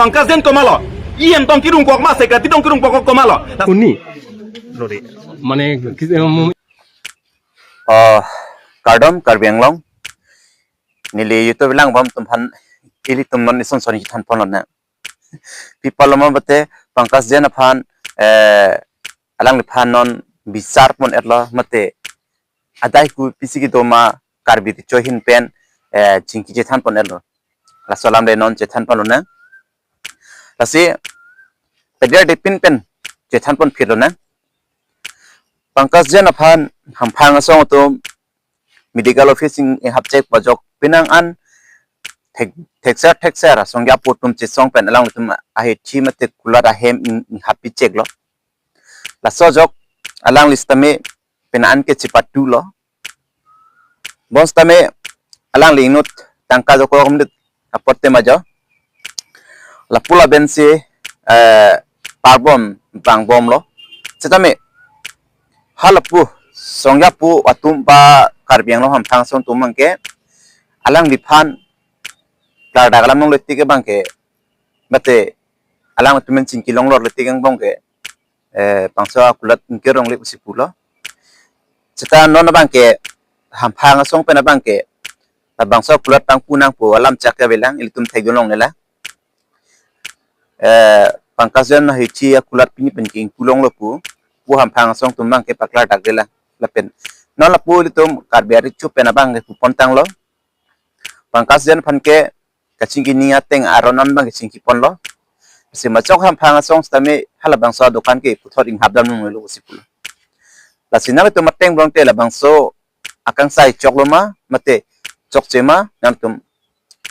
pangkasen komalo iem tong kirung kok mas seka tidong kirung kok komalo Uni মানে kardom karbianglong nili yuto bilang bom tumhan ili tumnon ison soni than ponon na people mo bate pangkas jena phan alang li phan non bisar pon etlo mate adai ku pisigi doma karbi ti chohin pen chingki je than pon etlo la salam le non je than pon na la si pedia de pin pen je than pon philo na pangkas jena phan hamphang asong to medical officing in habjek bajok pinang an texer songya potum che song pen alang tum ahe chi mate kula da hem in happy check lo la sojok alang listame penan ke chipatu lo bos tame alang linut tangka joko komdit apotte majo la pula bense parbom bangbom lo chetame halapu songya pu atum ba karbiang lo hamphang song tumang ke alang liphan klar dagalam nong letti ke bangke bate alang tumen cingki long lor letti gang bongke pangsa kulat ngke rong le usipulo cita non bangke hamphang song pena bangke bangsa kulat tang punang pu alam chakya belang ilitum thegolong nela pangkasen hichi kulat pini penking pulong lo pu hamphang song tumang ke paklar dagela lapen non la pu litum karbiari chu pena bang ke pontang lo pangkasen phanke kacingki niya teng aronan bang kacingki pon lo se machok hamphang song stame hala bangsa dokan ke puthor ing habdam nung lo sipulo la siname to mateng blong te la bangso akang sai chokloma mate chokchema nam tum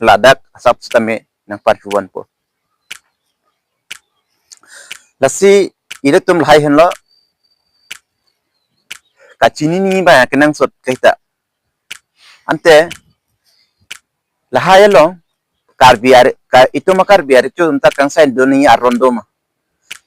ladak asap stame nang parfuan po lasi ile tum lai hen lo kachini ni ba kenang sot kaita ante lahaya lo karbiar itu makar biar itu unta kang sain dunia arondoma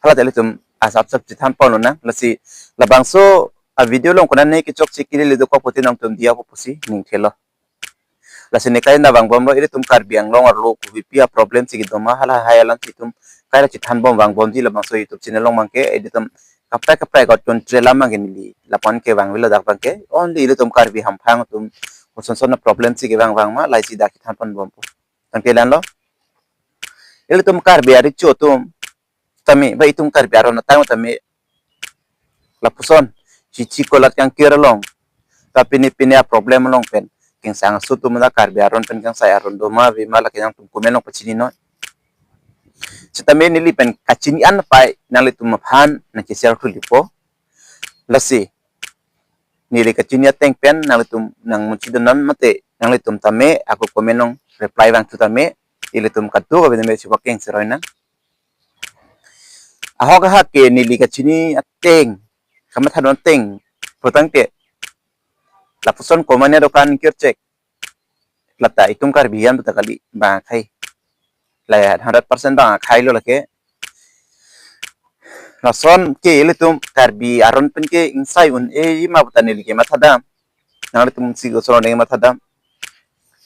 hala tele tum asap sap citan pono na lasi labangso a video long kuna nei ki chok chikili le ko poti nang tum dia ko pusi ning thelo lasi ne kain da bang bom ire tum karbiang long ar lo ku pia problem chi doma hala hayalan ti tum kaira citan bom bang bom di labangso youtube channel long mangke editum kapai got ton trela mangeni lapon ke bang wilo dak bangke only ire tum karbi ham phang tum son problem chi bang bang ma lai chi da ki than pon bom pu tangke lan lo ile tum kar biari chu tum tami ba itum kar biaro na tang tami lapuson chichi kolat yang kiralong tapi ni pinia problem long pen king sang su tum da kar biaron pen kang saya aron doma bi mala yang tum kumenong pachini no chitame ni li pen kachini an pai nali tum phan na kisel thulipo lasi ni le kachini ateng pen nali tum nang muchidonan mate nali tum tame aku kumenong reply bang tutame ile tum katu ko bideme si wakeng seroina ahok ha ke nili ka chini ateng kama thadon teng potang te lapuson ko mane dokan kirchek lata itum kar biyan betakali ba khai la 100% ba khai lo lake lason ke ile tum kar bi aron pen ke insai un e ma butani like mathada nang tum si go soro ne mathada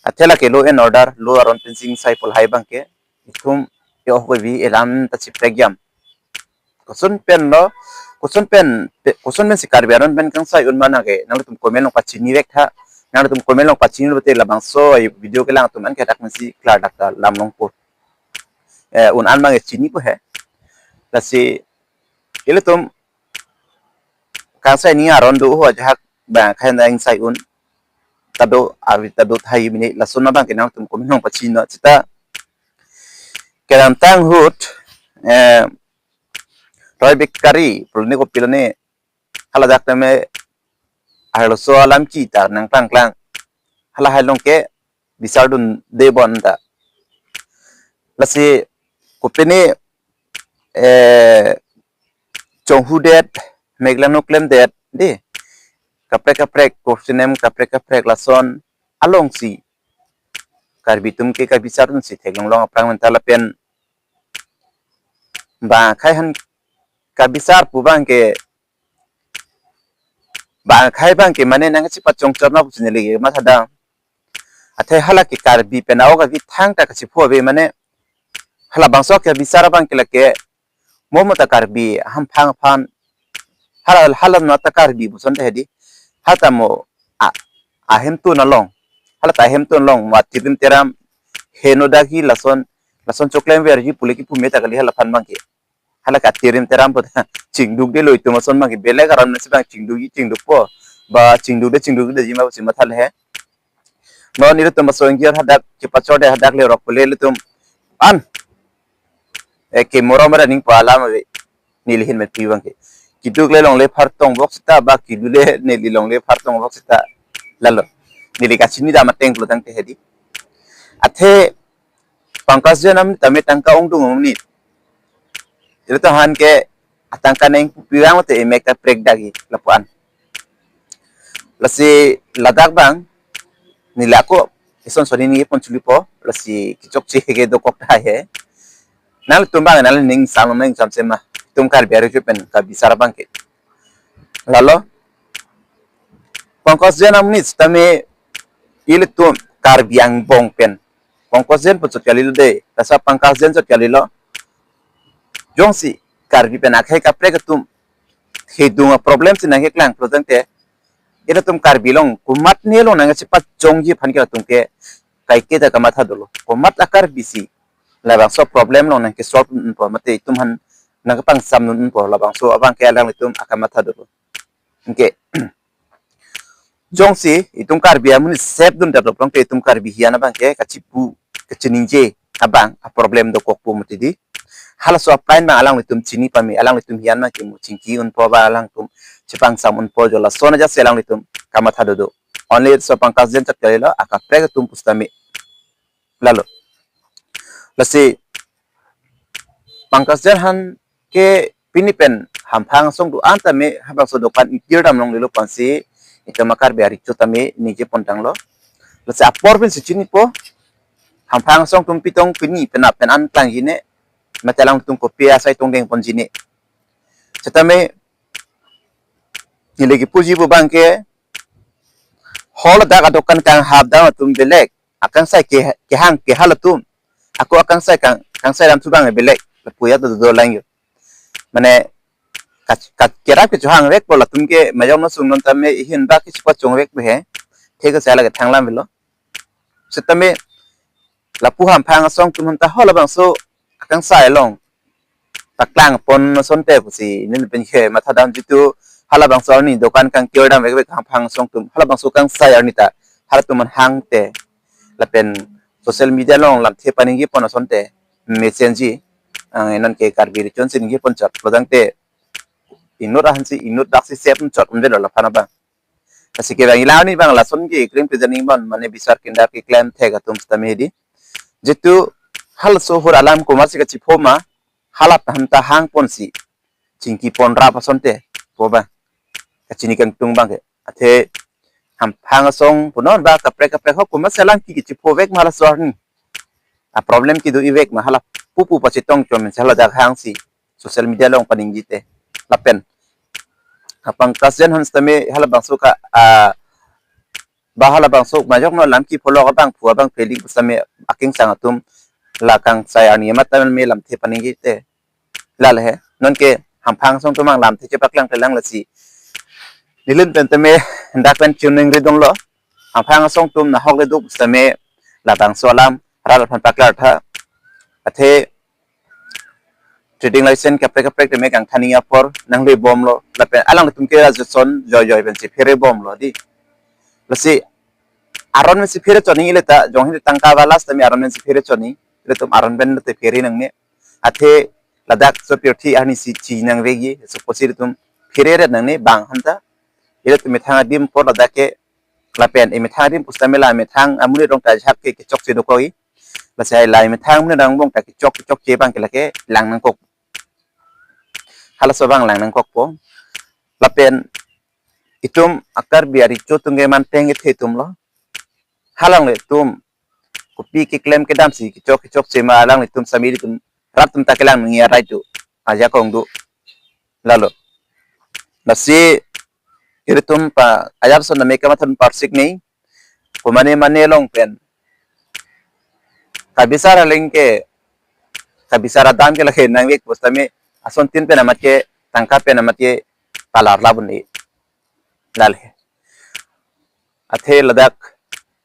athela ke lo in order lo aron pensing sai pol hai bang ke itum yo ko bi elam ta chip exam koson pen si karbi aron pen kang sai un mana ke nang tum komen lo pachini rek tha nang tum komen lo pachini bete la bang so ai video ke lang tum an ke dak si klar dak lam long po un an bang chini po hai la si ile tum kang sai ni aron do ho ja ba khan dang sai un tado thai mini la sunna bang kenang tum kom nong pachino chita keram tang hut roy bekari pulne ko pilne hala dak tame alo so alam ki tar nang tang klang hala halong ke bisardun debon ta lasi ko pene chonghu det meglano klem det de kaprek korsinem kaprek lason along si karbitum ke kabisarun si theglong long aprang mentala pen ba khai han kabisar pubang ke ba khai bang ke mane nang chi pachong chorna busine lege ma thada athe hala ki karbi penao ga bi thang ta chi phobe mane hala bangso ke bisara bang ke lake momo takar bi ham phang phan hala no takar bi buson te hedi hata mo a hem tu na long hala ta hem tu long ma tirim teram heno dagi lason choklem ver ji puleki pume takali hala phan bang ke hala ka tirim teram pot chingduk de loi tu mason bang ke bele garam se bang chingduk po ba chingduk de ji ma si mathal he no ni tu mason gier hadak ke pachode hadak le rok le tum an ke moromara ning pala ma nilihin met piwang ke kiduk le long le phartong box ta ba kidule ne li long le phartong box ta lalo nili ka chini da mateng lo tang te hedi athe pangkas janam tame tangka ong dung ni itu han ke atangka neng piwang te make ta prek dagi lapuan lasi ladak bang nilako ison soni ni pon chulipo lasi kichok che ke do kok ta he nal tumbang nal ning sameng samsema tum kar biar pen ka bisara bangke lalo pangkos jen amnis tame ile tum kar biang bong pen pangkos jen pucuk kali de tasa pangkos jen cot kali lo jongsi kar bi pen akhe ka pre tum hedunga problem sin nang heklang project te ile tum kar bilong kumat ne lo nang cepat jongji phan ke tum ke kai ke da kamatha dolo kumat akar bisi labang so problem lo nang ke solve po mate tum han nang pang sam nun po labang so abang ke alang tum akamatha dolo ke jongsi itum kar bi amun sep dun da plong ke itum kar bi hiana bang ke kachipu kachininje abang a problem do kokpo mutidi hala so pain ma alang tum chini pami alang tum hian ma ke mu chingki un po ba alang tum chipang sam un po jola sona ja selang tum kamatha do only so pangkas jen chat kala aka pre tum pustami lalo lasi pangkas jen han ke pinipen hamphang song du anta me habang so dokan ikirdam long lelo pansi ita makar biari chutame nije pontang lo lasi apor pin sichini po hamphang song tum pitong pini pena penan tang hine matalang tum kopia sai tong deng ponjini chatame nilegi puji bu bangke hol da dokan kang habda tum belek akan sai ke hang ke halatum aku akan sai kang sai ram subang belek puya do lang mane kera ke johang wek bola tumke majong no sungnon tame hin ba ki chpa chong wek be thega sala ke thanglam belo setame lapu ham phang song tum ta hola bang so akang sai long taklang pon son te pusi nin pen khe matha dam jitu hala bang so ni dokan kang kyodam wek ham phang song tum hala bang so kang sai arnita hala tum hang te lapen social media long lam the paningi pon son te messenger nan ke karbiri chon sin gi pon chat prodang te inut hansi inut daksi sep chot umde la phana ba kasi ke bang ilani bang la son gi cream presenting ban mane bisar kindar ki claim thega tum stamedi jitu hal so hur alam ko masika chifoma halap hanta hang ponsi chingki pon ra pasonte poba kachini kang tung bang ke athe ham hang song punon ba kapre ho ko masalang ki chifovek mala sorni a problem ki do ivek ma halap pupu pachitong chom chala jak hang si social media long paning jite lapen apang kasjen hans tame hala bang suka ba hala bang suk majok no lam ki polo ka bang phua bang feeling same aking sangatum lakang sai ani matan me lam the paning jite lal he non ke hamphang song tumang lam the che paklang telang lasi nilin pen tame ndak pen tuning ri dong lo hamphang song tum na hok le duk same la bang so lam ral phan paklar tha athe trading license kapre te me kang thania por nang le bom lo la pe alang tum ke ra son joy ben si fere bom lo di lasi aron me si fere choni le ta jong hi tangka balas tami aron me si fere choni le tum aron ben te fere nang ne athe ladak so purthi ani si chi nang regi so posir tum fere re nang ne bang hanta ile tum thanga dim por ladak ke la pen e me thanga dim pustamela me thang amule rong ta jhak ke chok se do koi la sai lai me thang ne dang bong ta ke chok che bang ke la ke lang nang kok hala sobang lang nang kok po lapen itum akar biari chotungge man tenge thetum lo halang le tum kopi ke claim ke dam si ki chok chema alang le tum samiri tum ratum takelang ngia right tu aja kong du lalo nasi iritum pa ayab so na meka matan parsik nei pumane mane long pen kabisara lengke kabisara dam ke lake nang wek postame ason tin pe namat ke tangka pe namat ke palar labun ni lal he athe ladak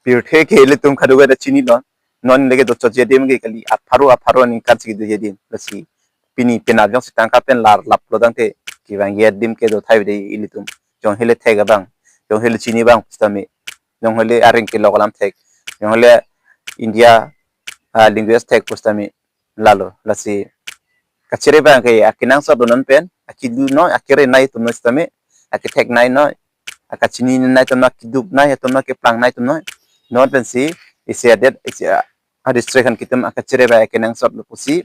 pirthe ke le tum khaduga da chini don non lege do choje dim ge kali afaro ni kanchi de dim lasi pini pena jong tangka pen lar lap lodang te ki bang ye dim ke do thai de ilitum jong hele thega bang jong hele chini bang postame jong hele areng ke logalam thek jong hele India linguist thek postame lalo lasi kachere bang ke akinang sa donon pen akidu no akire nai tum postame akitek nai no akachini nai tum na kiduk nai tum na ke plang nai tum no non pen si isi adet isi a distraction kitum akachere bang akinang sa pusi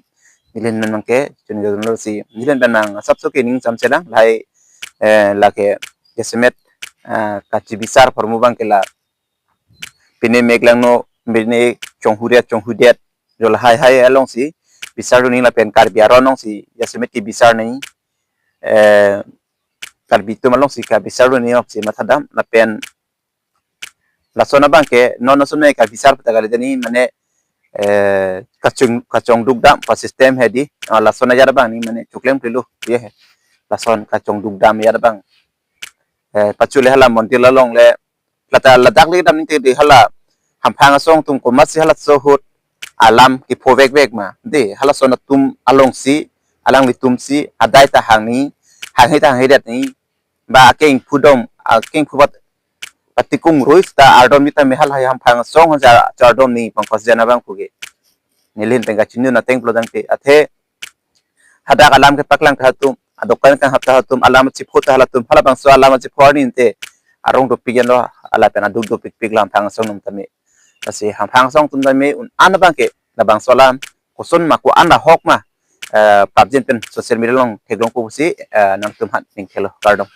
nilen nang ke chuni do si nilen banang sabso ke ning sam chela lai lake yesmet kachi bisar formu bang ke la pine meglang no bine chonghuriat jol hai along si bisar ni la pen kar biaro nong si yesmet ki bisar ni kar bitu malong si ka bisar ni ok si mathadam la pen la sona bang ke non sona ka bisar patagali ni mane kacong dugdam pa system है दी लसन यार बang ni mane chuklem prilu ye है लसन kacong dugdam यार bang pachule hala montil long le lata ladak li dam ni te hala hamphang song tum ko mas hala so hot alam ki phovek vek ma de hala son tum along si alang li tum si adai ta hang ni hang he dat ni ba keng phudom keng phubat patikung rois ta ardom ni ta me hala hamphang song ja chardom ni pangkos jana bang phuge nilin tengah cinu na teng pelodang te athe hada alam ke paklang kahatum adokan kan hapta hatum alam ciput halatum hala bang so alam cipor ni te arong do pigen lo ala pena duk do pik lam phang song num tame asi ham phang song tum tame un an bang ke na bang so lam koson ma ko an da hok ma pabjen pen social media long theglong ko si nang tum hat ning khelo kardom